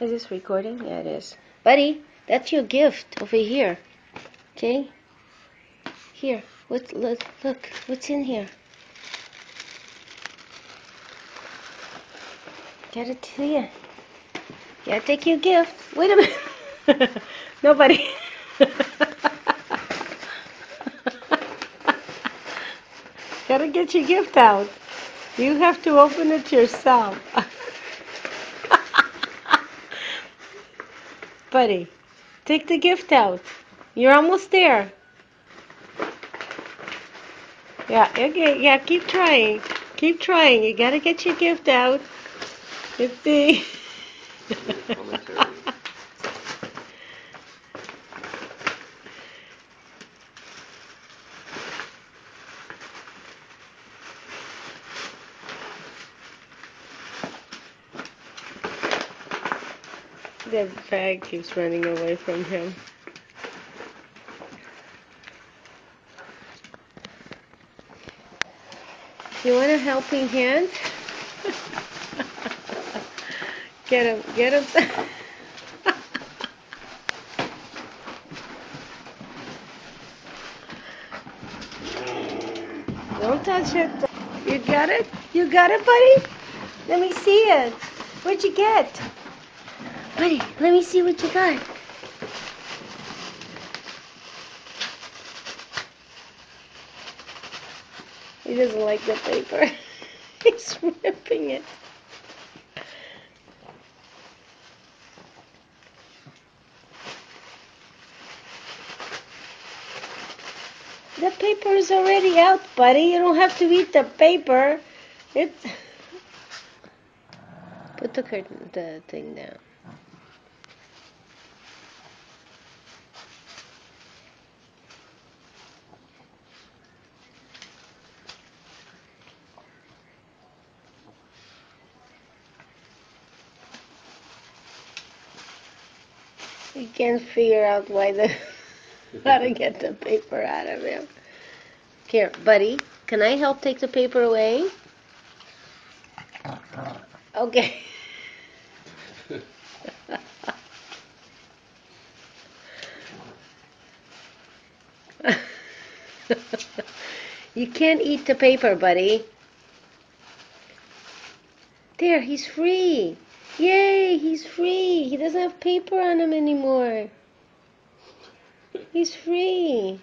Is this recording? Yeah, it is. Buddy, that's your gift over here. Okay? Here. Look, what's in here? Get it to you. Yeah, take your gift. Wait a minute. Nobody. Gotta get your gift out. You have to open it yourself. Buddy, take the gift out. You're almost there. Yeah, okay, yeah, keep trying. Keep trying. You gotta get your gift out. Let's see. The bag keeps running away from him. You want a helping hand? Get him. Don't touch it. You got it? You got it, buddy? Let me see it. What'd you get? Buddy, let me see what you got. He doesn't like the paper. He's ripping it. The paper is already out, buddy. You don't have to eat the paper. Put the thing down. You can't figure out how to get the paper out of him. Here, buddy, can I help take the paper away? Okay. You can't eat the paper, buddy. There, he's free. Yay, he's free. He doesn't have paper on him anymore. He's free.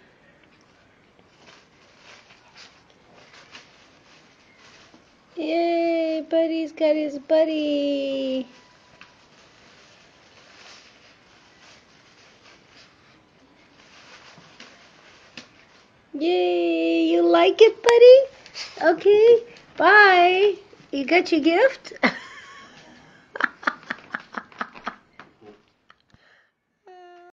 Yay, Buddy's got his buddy. Yay, you like it, buddy? Okay, bye. You got your gift?